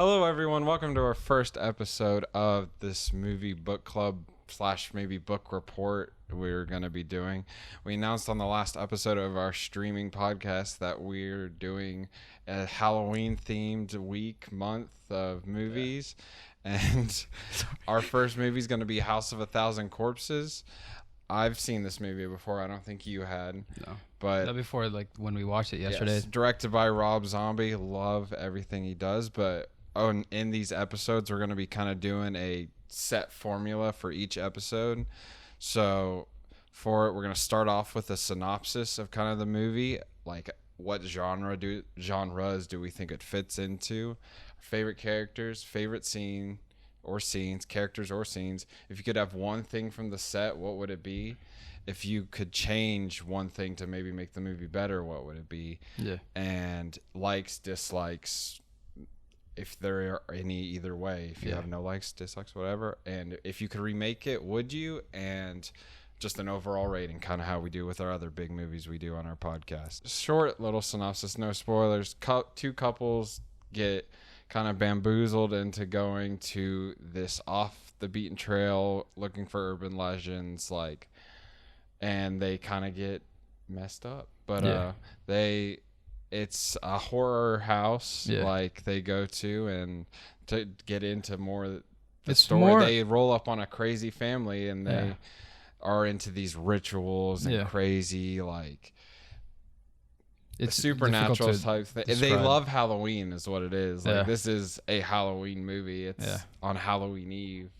Hello, everyone. Welcome to our first episode of this movie book club / maybe book report we're going to be doing. We announced on the last episode of our streaming podcast that we're doing a Halloween-themed month of movies. And our first movie is going to be House of a Thousand Corpses. I've seen this movie before. I don't think you had. No. But not before, like, when we watched it yesterday. Yes, directed by Rob Zombie. Love everything he does. But in these episodes, we're going to be kind of doing a set formula for each episode. So for it, we're going to start off with a synopsis of kind of the movie. Like, what genres do we think it fits into? Favorite characters, favorite scene or scenes, characters or scenes. If you could have one thing from the set, what would it be? If you could change one thing to maybe make the movie better, what would it be? Yeah. And likes, dislikes, if there are any either way. If you have no likes, dislikes, whatever. And if you could remake it, would you? And just an overall rating, kind of how we do with our other big movies we do on our podcast. Short little synopsis, no spoilers. Two couples get kind of bamboozled into going to this off the beaten trail looking for urban legends, and they kind of get messed up. But it's a horror house they go to, and to get into more the story, they roll up on a crazy family, and they are into these rituals and crazy it's supernatural type thing. They love Halloween is what it is. This is a Halloween movie. It's on Halloween Eve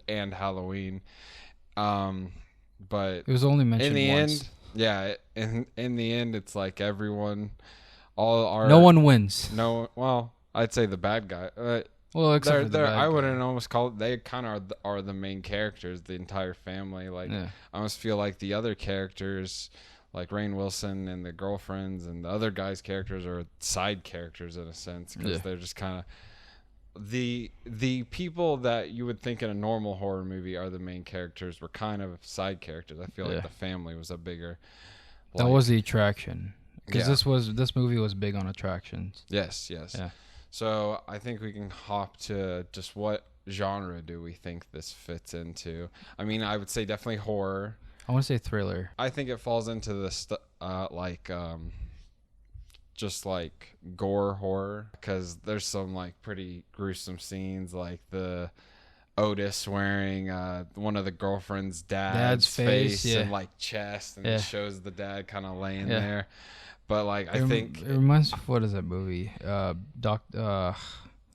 and Halloween. But it was only mentioned in the once. end, in the end, it's like everyone, no one wins. No, well, I'd say the bad guy. Well, except for the bad I guy. wouldn't almost call it. They kind of are the main characters. The entire family. I almost feel like the other characters, like Rainn Wilson and the girlfriends and the other guys' characters, are side characters in a sense, because they're just kind of the people that you would think in a normal horror movie are the main characters were kind of side characters. I feel like the family was a bigger. That was the attraction, because this movie was big on attractions. Yes. Yeah. So I think we can hop to just what genre do we think this fits into? I mean, I would say definitely horror. I want to say thriller. I think it falls into the just like gore horror, because there's some pretty gruesome scenes, like the Otis wearing one of the girlfriend's dad's face and chest, and it shows the dad kind of laying there. But I think it reminds me of, what is that movie?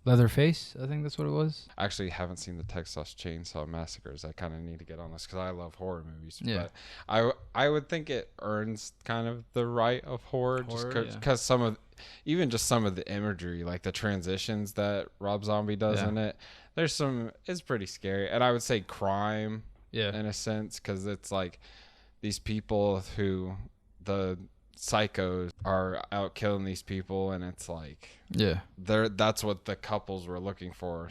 Leatherface, I think that's what it was. I actually haven't seen the Texas Chainsaw Massacres. I kind of need to get on this because I love horror movies. Yeah. But I would think it earns kind of the right of horror just because some of the imagery, like the transitions that Rob Zombie does in it, it's pretty scary. And I would say crime in a sense, because it's like these people who the psychos are out killing these people, and it's that's what the couples were looking for.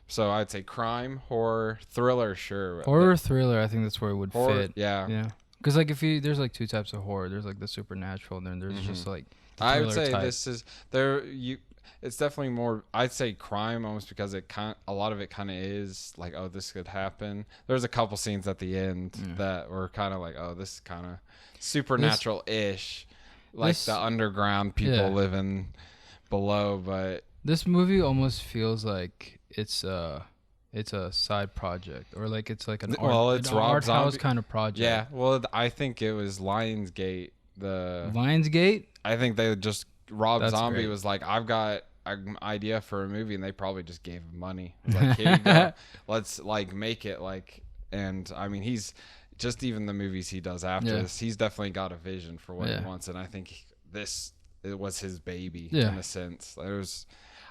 So I'd say crime, horror, thriller, sure. Horror, thriller, I think that's where it would fit. Yeah. Because there's two types of horror. There's the supernatural, and then there's just the I would say type. This is it's definitely more, I'd say crime, almost because a lot of it kind of is oh, this could happen. There's a couple scenes at the end that were kind of oh, this is kind of supernatural-ish, the underground people living below. But this movie almost feels like it's a side project, or it's an art house kind of project. Yeah, well, I think it was Lionsgate. Lionsgate? I think they just Rob Zombie was like, I've got an idea for a movie, and they probably just gave him money. Like, here you go, let's make it and I mean, he's just even the movies he does after this, he's definitely got a vision for what he wants, and I think it was his baby in a sense.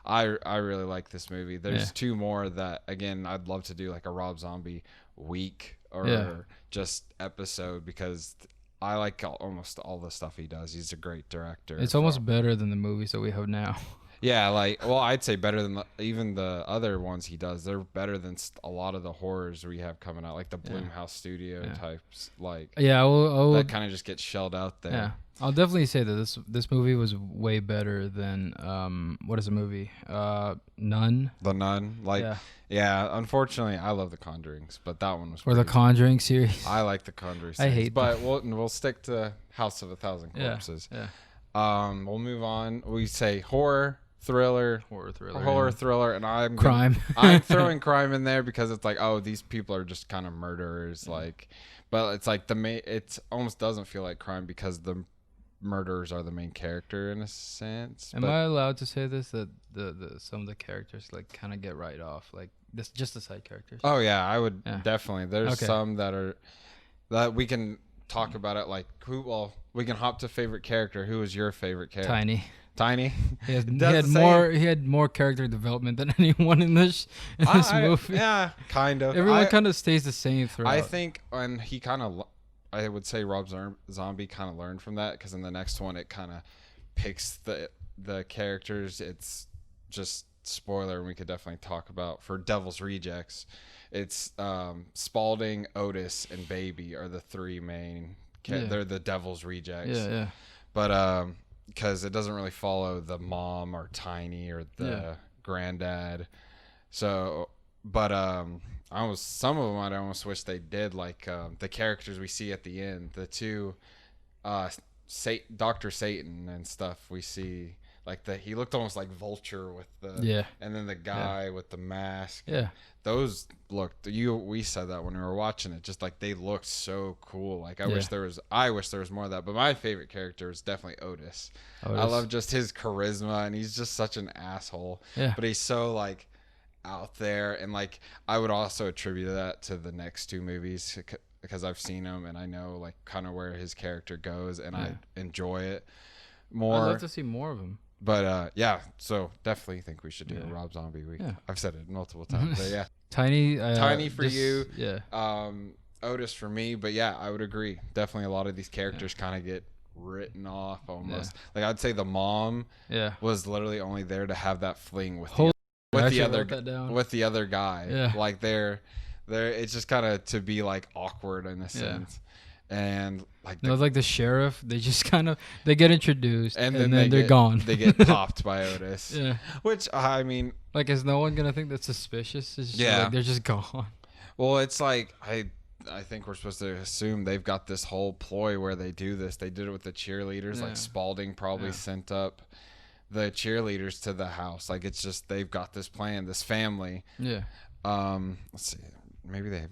I really like this movie. There's two more that, again, I'd love to do a Rob Zombie week or just episode, because I like almost all the stuff he does. He's a great director. It's almost better than the movies that we have now. Yeah, I'd say better than even the other ones he does. They're better than a lot of the horrors we have coming out, like the Blumhouse Studio types. That kind of just gets shelled out there. Yeah. I'll definitely say that this movie was way better than what is the movie? Nun. The Nun. Like, yeah. Unfortunately, I love The Conjurings, but that one was. Or the Conjuring series. I like the Conjuring series. I hate but we'll stick to House of a Thousand Corpses. Yeah. We'll move on. We say horror thriller, and crime. I'm throwing crime in there because it's like, oh, these people are just kind of murderers, like, but it's like it almost doesn't feel like crime because the murderers are the main character in a sense. Am I allowed to say this, that the some of the characters like kind of get right off, like this, just the side characters? Oh yeah, I would definitely. There's some that we can talk about it, like we can hop to favorite character. Who was your favorite character? Tiny. He had more character development than anyone in this movie. Yeah, kind of. Everyone kind of stays the same throughout. I think, and he kind of, I would say Rob Zombie kind of learned from that, because in the next one it kind of picks the characters. It's just spoiler, and we could definitely talk about for Devil's Rejects. It's Spalding, Otis, and Baby are the three main. They're the Devil's Rejects. Yeah. But because it doesn't really follow the mom or Tiny or the granddad. So, but some of them I almost wish they did, like the characters we see at the end, the two, Dr. Satan and stuff we see, like he looked almost like Vulture with and then the guy with the mask. Yeah. Those looked, we said that when we were watching it, just like they looked so cool. Like I wish there was more of that. But my favorite character is definitely Otis. I love just his charisma, and he's just such an asshole. Yeah. But he's so like out there, and like I would also attribute that to the next two movies, because I've seen them and I know like kind of where his character goes, and I enjoy it more. I'd love to see more of him. But so definitely think we should do a Rob Zombie week. Yeah. I've said it multiple times, but yeah. Tiny for you. Yeah. Otis for me, but yeah, I would agree. Definitely a lot of these characters kind of get written off almost. Like I'd say the mom was literally only there to have that fling with the other guy. Yeah. Like they're it's just kind of to be like awkward in a sense. And like the sheriff, they just kind of get introduced and then they're gone. They get popped by Otis. Yeah. Which I mean, like, is no one gonna think that's suspicious? It's just like, they're just gone. Well, it's like I think we're supposed to assume they've got this whole ploy where they do this. They did it with the cheerleaders. Like Spalding probably sent up the cheerleaders to the house. Like it's just they've got this plan, this family. Yeah. Let's see. Maybe they have.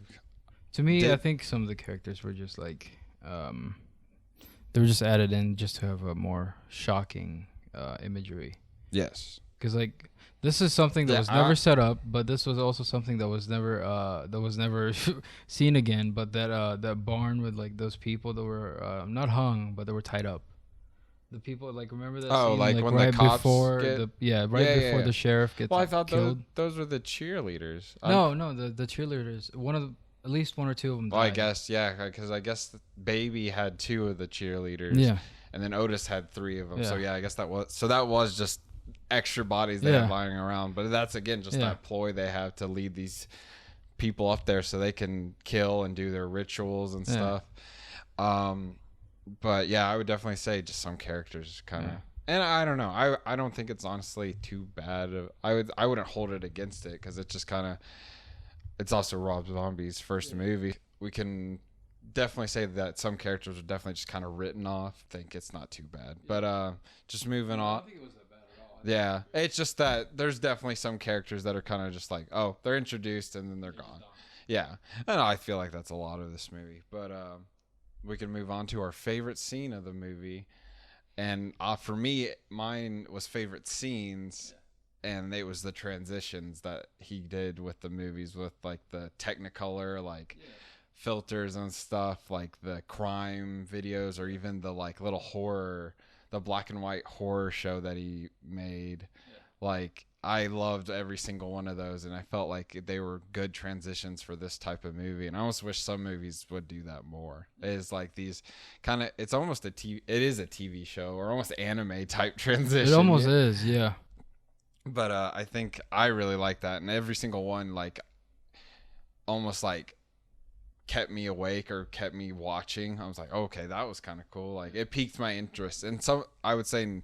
To me, I think some of the characters were just like, they were just added in just to have a more shocking imagery. Yes. Because like this is something that was never set up, but this was also something that was never seen again. But that barn with like those people that were not hung, but they were tied up. The people, like, remember that scene, like when right the cops before before the sheriff gets I thought killed. Those were the cheerleaders. No, the cheerleaders. At least one or two of them died. Well, I guess, because I guess Baby had two of the cheerleaders. Yeah. And then Otis had three of them. Yeah. So, I guess that was just extra bodies they had lying around. But that's, again, just that ploy they have to lead these people up there so they can kill and do their rituals and stuff. But, yeah, I would definitely say just some characters kind of. And I don't know. I don't think it's honestly too bad. I wouldn't hold it against it because it's just kind of. It's also Rob Zombie's first movie. We can definitely say that some characters are definitely just kind of written off. I think it's not too bad. But just moving on. I don't think it was that bad at all. Yeah. It's just that there's definitely some characters that are kind of just like, oh, they're introduced and then they're gone. Yeah. And I feel like that's a lot of this movie. But we can move on to our favorite scene of the movie. And for me, mine was favorite scenes. And it was the transitions that he did with the movies, with like the Technicolor filters and stuff, like the crime videos, or even the like little horror, the black and white horror show that he made. Like I loved every single one of those, and I felt like they were good transitions for this type of movie. And I almost wish some movies would do that more. It's like these kind of, it's almost it is a TV show or almost anime type transition. It almost is, yeah. But I think I really like that, and every single one like almost like kept me awake or kept me watching. I was like, okay, that was kind of cool. Like it piqued my interest. And some, I would say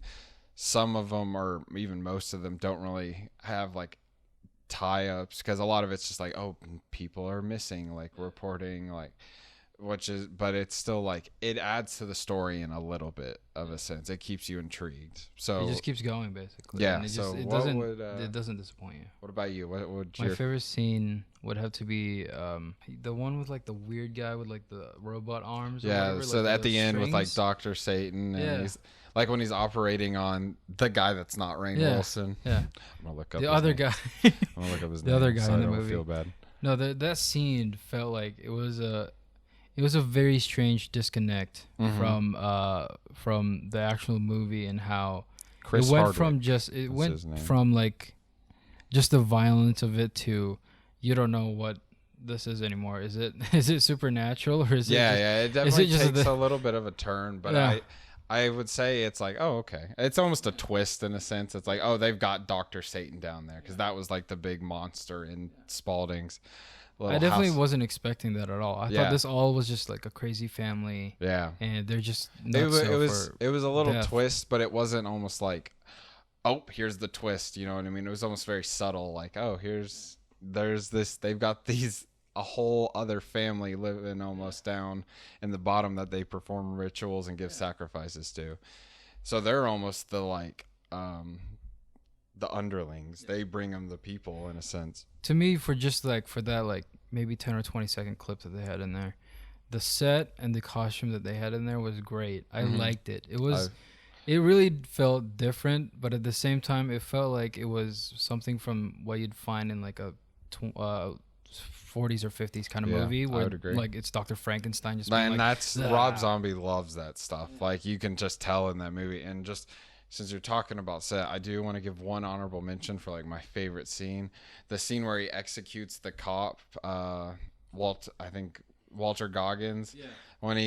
some of them, or even most of them, don't really have like tie-ups, because a lot of it's just like, oh, people are missing, like reporting, like, which is, but it's still like it adds to the story in a little bit of a sense. It keeps you intrigued, so it just keeps going basically. Yeah. And it So just, it doesn't disappoint you. what about you? What would My favorite scene would have to be the one with like the weird guy with like the robot arms. Or Yeah. whatever, So like at the end with like strings. Dr. Satan, and Yeah. he's like when he's operating on the guy that's not Rainn Wilson. Yeah. I'm gonna look up The his other name. guy. I'm gonna look up his The name other guy so in I the don't movie. feel bad. No, that scene felt like it was a very strange disconnect from the actual movie, and how Chris it went Hardwick, from just like just the violence of it to you don't know what this is anymore. Is it supernatural, or is It definitely takes a little bit of a turn, but Yeah. I would say it's like, oh, okay. It's almost a twist in a sense. It's like, oh, they've got Dr. Satan down there, because that was like the big monster in Spalding's little I definitely house. wasn't expecting that at all. I Yeah. thought this all was just like a crazy family, Yeah. and they're just It nuts was a little death. twist, but it wasn't almost like, oh, here's the twist. You know what I mean? It was almost very subtle. Like, oh, there's this. They've got a whole other family living almost down in the bottom that they perform rituals and give sacrifices to. So they're almost the like the underlings. They bring them the people in a sense. To me, for that like maybe 10 or 20-second clip that they had in there, the set and the costume that they had in there was great. I liked it. It really felt different, but at the same time, it felt like it was something from what you'd find in like a 40s or 50s kind of movie, where I would agree. like it's Dr. Frankenstein just And being like, that's Rob Zombie loves that stuff. Like you can just tell in that movie. And just since you're talking about set, I do want to give one honorable mention for like my favorite scene, the scene where he executes the cop, Walter Goggins. Yeah. When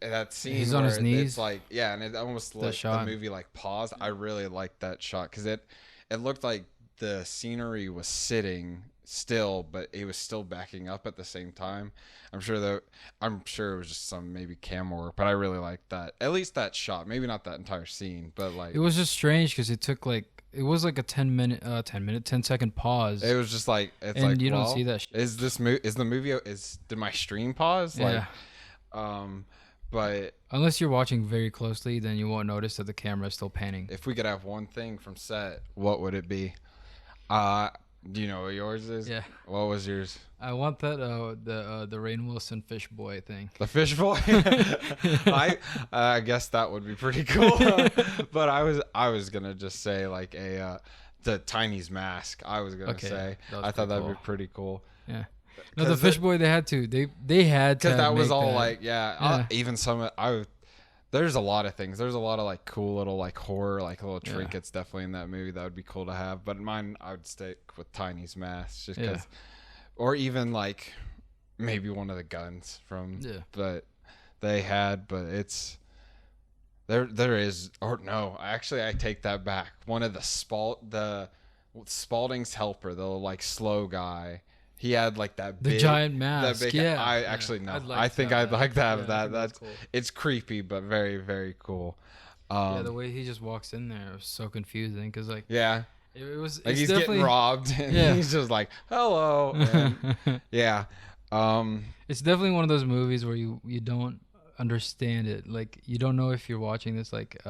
that scene, he's on his knees. It's like, yeah, and it almost like the movie like paused. I really liked that shot, because it looked like the scenery was sitting still, but it was still backing up at the same time. I'm sure it was just some maybe camera work, but I really liked that. At least that shot, maybe not that entire scene, but like it was just strange because it took like it was like a 10-second pause. It was just like it's and like you don't see that. Did my stream pause? Yeah. But unless you're watching very closely, then you won't notice that the camera is still panning. if we could have one thing from set, what would it be? Do you know what yours is? Yeah. What was yours? I want that the Rainn Wilson fish boy thing. The fish boy. I guess that would be pretty cool. But I was gonna just say like the Tiny's mask. I was gonna say. I thought that'd be pretty cool. Yeah. No, the fish boy they had to. They had to. Because that was all that. like even some there's a lot of things. There's a lot of like cool little like horror like little trinkets definitely in that movie that would be cool to have. But mine, I would stick with Tiny's mask just because, or even like maybe one of the guns from. Yeah. But they had, but it's there is, or no, actually I take that back. One of the Spalding's helper, the like slow guy. He had like that big giant mask. That big, yeah, I actually know. I think I'd like to have that. That's cool. It's creepy, but very very cool. The way he just walks in there was so confusing because like it was like he's getting robbed and he's just like hello. And, it's definitely one of those movies where you don't understand it. Like you don't know if you're watching this. Like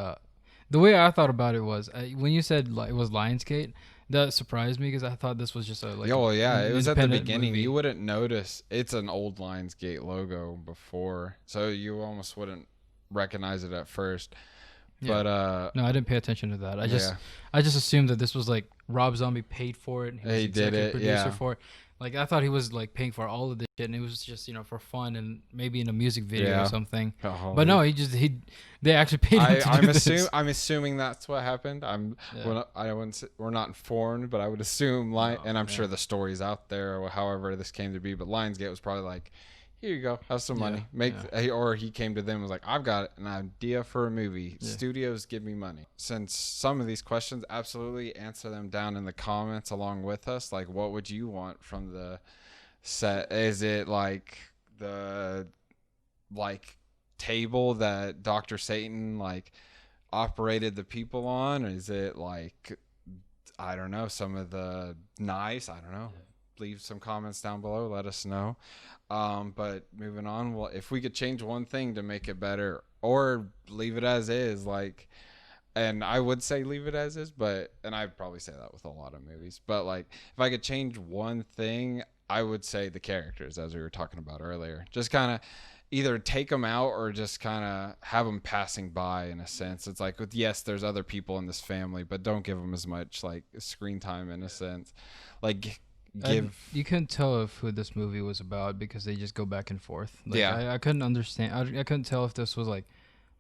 the way I thought about it was when you said it was Lionsgate. That surprised me because I thought this was just a like. Oh yeah, it was at the beginning. Movie. You wouldn't notice it's an old Lionsgate logo before, so you almost wouldn't recognize it at first. Yeah. But no, I didn't pay attention to that. I just assumed that this was like Rob Zombie paid for it. And he did it. Producer for it. Like I thought he was like paying for all of this shit, and it was just for fun and maybe in a music video or something. But no, they actually paid him to do this. I'm assuming that's what happened. We're not informed, but I would assume and I'm sure the story's out there or however this came to be. But Lionsgate was probably like, here you go, have some money. Or he came to them and was like, I've got an idea for a movie. Yeah. Studios, give me money. Since some of these questions, absolutely answer them down in the comments along with us. Like, what would you want from the set? Is it like the like table that Dr. Satan like operated the people on? Is it like, I don't know, some of the knives? I don't know. Leave some comments down below. Let us know. But moving on, well, if we could change one thing to make it better or leave it as is, like, and I would say leave it as is, but, and I'd probably say that with a lot of movies, but like, if I could change one thing, I would say the characters, as we were talking about earlier. Just kind of either take them out or just kind of have them passing by in a sense. It's like, yes, there's other people in this family, but don't give them as much like screen time in a sense. Like, you couldn't tell if who this movie was about because they just go back and forth. Like, yeah, I couldn't understand. I couldn't tell if this was like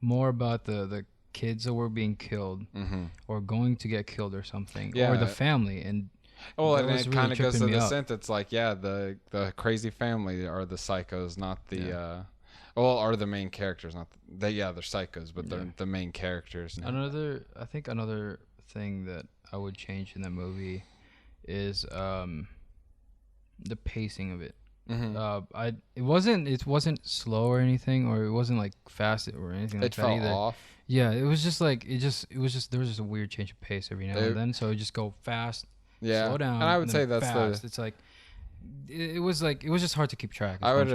more about the kids that were being killed or going to get killed or something, or the family. And and it kind of goes to the sense. It's like, yeah, the crazy family are the psychos, not the are the main characters, not they're psychos, but they're the main characters. I think another thing that I would change in the movie is the pacing of it. It wasn't slow or anything, or it wasn't like fast or anything like that either. It fell off. Yeah, it was just like there was just a weird change of pace every now and then. So it just go fast, slow down, and I would say that's fast. It's like it was just hard to keep track. I would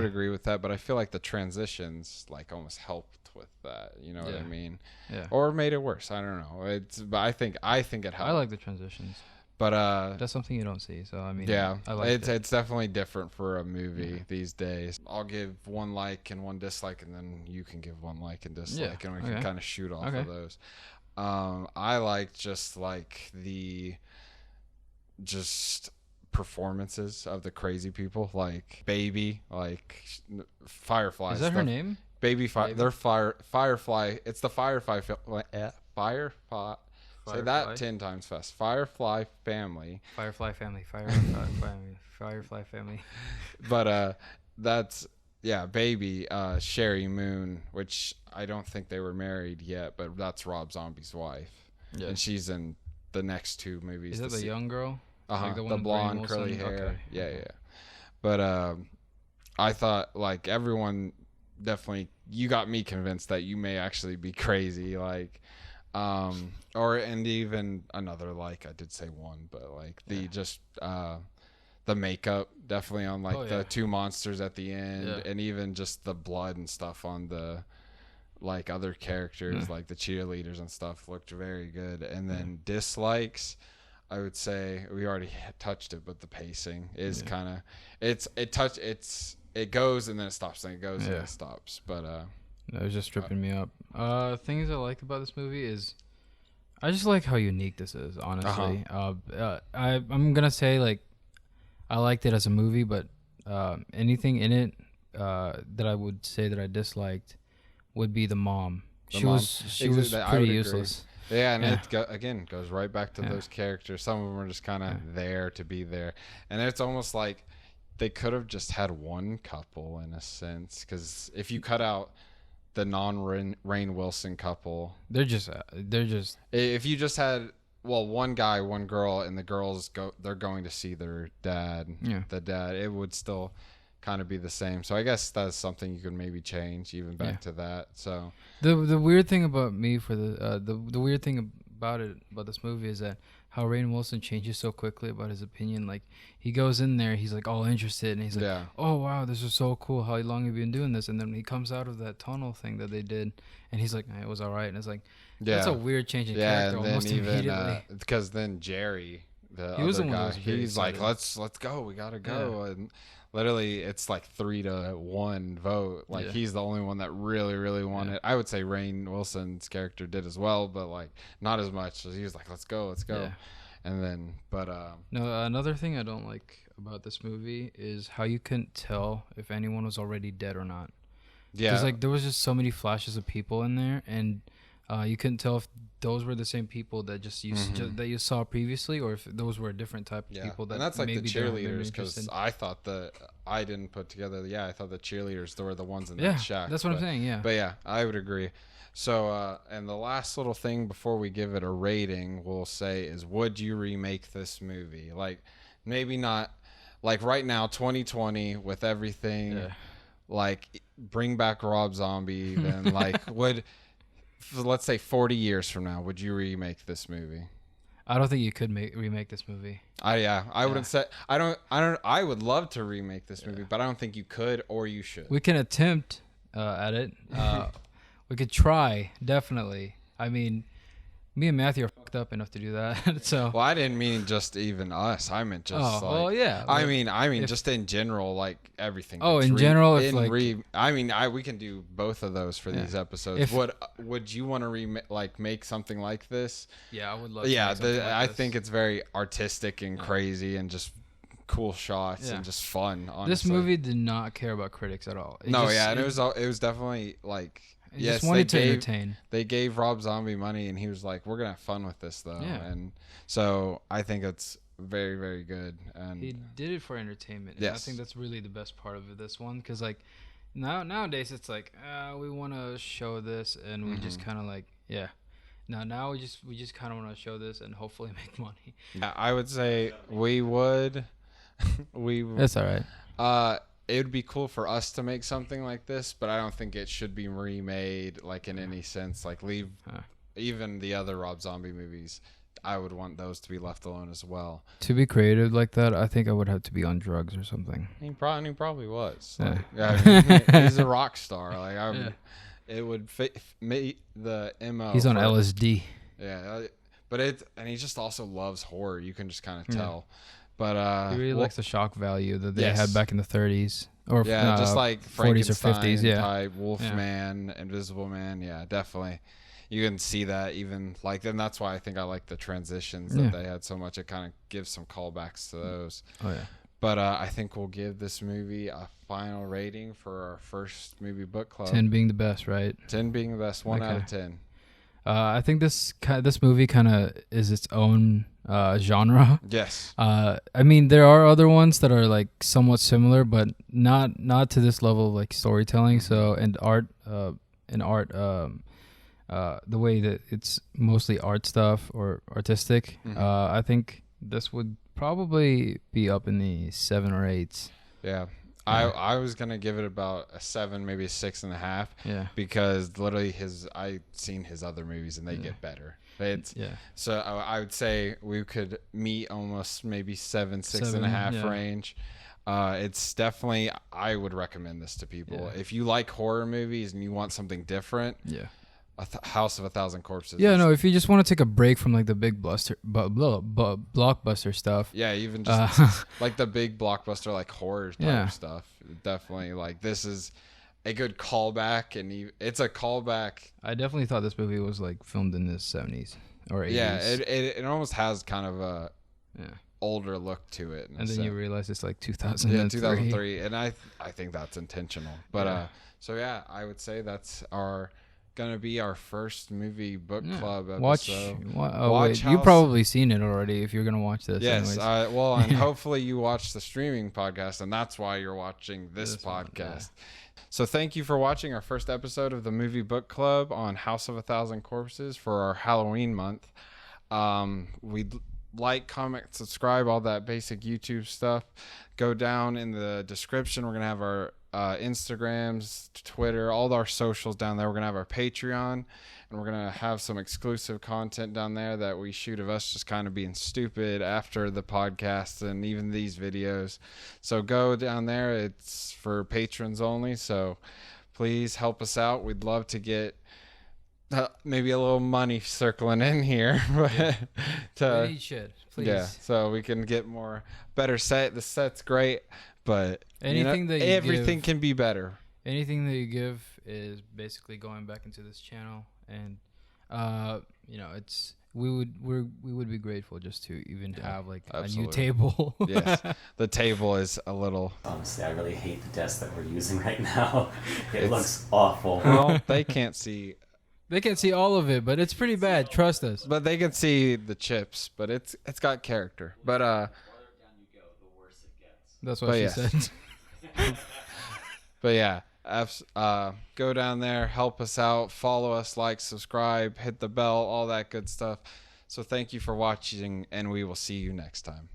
agree with that, but I feel like the transitions like almost helped with that. You know what I mean? Yeah. Or made it worse. I don't know. But I think it helped. I like the transitions. But that's something you don't see. So I mean, I like it's definitely different for a movie these days. I'll give one like and one dislike, and then you can give one like and dislike, and we can kind of shoot off of those. I like just like the performances of the crazy people, like Baby, like Firefly. Is that her name? Baby. They're Firefly. It's the Firefly. Firefly. Say that 10 times fast. Firefly family. Firefly family. Firefly family. Firefly family. But that's Baby, Sherry Moon, which I don't think they were married yet, but that's Rob Zombie's wife. Yeah. And she's in the next two movies. Is that the young girl? Like the blonde curly hair. Okay. Yeah. But I thought like everyone definitely, you got me convinced that you may actually be crazy, like and even another, like I did say one, but like the makeup definitely on like the two monsters at the end, and even just the blood and stuff on the like other characters, like the cheerleaders and stuff looked very good. And then dislikes, I would say we already touched it, but the pacing is kind of it goes and then it stops, and it goes and it stops. But it was just tripping me up. Things I like about this movie is I just like how unique this is, honestly. I'm gonna say like I liked it as a movie, but anything in it that I would say that I disliked would be the mom. She was pretty useless. Yeah, and it goes right back to those characters. Some of them are just kind of there to be there, and it's almost like they could have just had one couple in a sense, because if you cut out the non-Rainn Wilson couple, they're just if you just had one guy, one girl, and the girls they're going to see their dad, the dad, it would still kind of be the same. So I guess that's something you could maybe change even back to that. So the weird thing about me for the weird thing about this movie is that how Rainn Wilson changes so quickly about his opinion. Like he goes in there, he's like all interested, and he's like, "Oh wow, this is so cool. How long have you been doing this?" And then he comes out of that tunnel thing that they did, and he's like, "It was all right." And it's like, that's a weird change in character almost immediately. Because then Jerry, the other guy, he's like, "Let's go. We gotta go." And literally, it's like 3-1 vote. Like he's the only one that really, really wanted. I would say Rainn Wilson's character did as well, but like not as much. So he was like, "Let's go." Yeah. And then, but no. Another thing I don't like about this movie is how you couldn't tell if anyone was already dead or not. Yeah. Because like there was just so many flashes of people in there, and you couldn't tell if those were the same people that that you saw previously, or if those were a different type of people. And that's like the cheerleaders, because I thought I didn't put together. I thought the cheerleaders were the ones in that shack. That's what I'm saying. Yeah. But yeah, I would agree. So and the last little thing before we give it a rating, we'll say is, would you remake this movie? Like maybe not. Like right now, 2020, with everything. like bring back Rob Zombie, then like let's say 40 years from now, would you remake this movie? I don't think you could remake this movie. I wouldn't say I would love to remake this movie, but I don't think you could or you should. We can attempt at it. We could try, definitely. I mean, me and Matthew are fucked up enough to do that. So. Well, I didn't mean just even us. I meant just. Oh, well, yeah. I mean, just in general, like everything. Oh, in general, if like. We can do both of those for these episodes. Would you want to make something like this? Yeah, I would love. Yeah, I think it's very artistic and crazy and just cool shots and just fun. Honestly. This movie did not care about critics at all. It was definitely like. Yes, wanted to entertain. They gave Rob Zombie money, and he was like, "We're gonna have fun with this, though." Yeah. And so I think it's very, very good. And he did it for entertainment. And I think that's really the best part of this one, because like nowadays it's like we want to show this, and we just kind of like Now we just kind of want to show this and hopefully make money. Yeah, I would say we would. That's all right. It would be cool for us to make something like this, but I don't think it should be remade like in any sense. Like leave even the other Rob Zombie movies. I would want those to be left alone as well. To be creative like that, I think I would have to be on drugs or something. He probably was. Like, he's a rock star. Like it would fit the MO. He's on LSD. Yeah, but he just also loves horror. You can just kind of tell. But he really likes the shock value that they had back in the 30s or just like 40s or 50s, type Wolfman, Invisible Man, definitely. You can see that even like, and that's why I think I like the transitions that they had so much. It kind of gives some callbacks to those. Oh yeah. But I think we'll give this movie a final rating for our first movie book club. 10 being the best, right? 10 being the best. 1 out of 10. I think this movie kind of is its own genre. Yes. I mean, there are other ones that are like somewhat similar, but not to this level of like storytelling. So the way that it's mostly art stuff or artistic. I think this would probably be up in the 7 or 8s. Yeah. I was gonna give it about a 7, maybe a 6.5. Yeah. Because literally I've seen his other movies and they get better. So I would say we could meet almost maybe 6.5 range. It's definitely, I would recommend this to people. Yeah. If you like horror movies and you want something different. Yeah. House of a Thousand Corpses. Yeah, no. If you just want to take a break from like the big blockbuster stuff. Yeah, even just like the big blockbuster like horror type stuff. Definitely, like this is a good callback, and it's a callback. I definitely thought this movie was like filmed in the 70s or 80s. Yeah, it almost has kind of a older look to it. And then you realize it's like 2003. Yeah, 2003, and I think that's intentional. But I would say that's gonna be our first movie book club episode. Wait, you've probably seen it already if you're gonna watch this. Yes, and hopefully you watch the streaming podcast, and that's why you're watching this podcast. So thank you for watching our first episode of the movie book club on House of a Thousand Corpses for our Halloween month. We'd like, comment, subscribe, all that basic YouTube stuff. Go down in the description. We're gonna have our Instagrams, Twitter, all our socials down there. We're gonna have our Patreon, and we're gonna have some exclusive content down there that we shoot of us just kind of being stupid after the podcast and even these videos. So go down there. It's for patrons only, so please help us out. We'd love to get maybe a little money circling in here. We should, please. Yeah, so we can get better set. The set's great, but everything can be better. Anything that you give is basically going back into this channel, and it's we would be grateful just to even have like a new table. Yes, the table is a little. Honestly, I really hate the desk that we're using right now. It looks awful. Well, they can't see. They can't see all of it, but it's pretty bad. Trust us. But they can see the chips. But it's got character. But that's what she said. But yeah, go down there, help us out, follow us, like, subscribe, hit the bell, all that good stuff. So thank you for watching, and we will see you next time.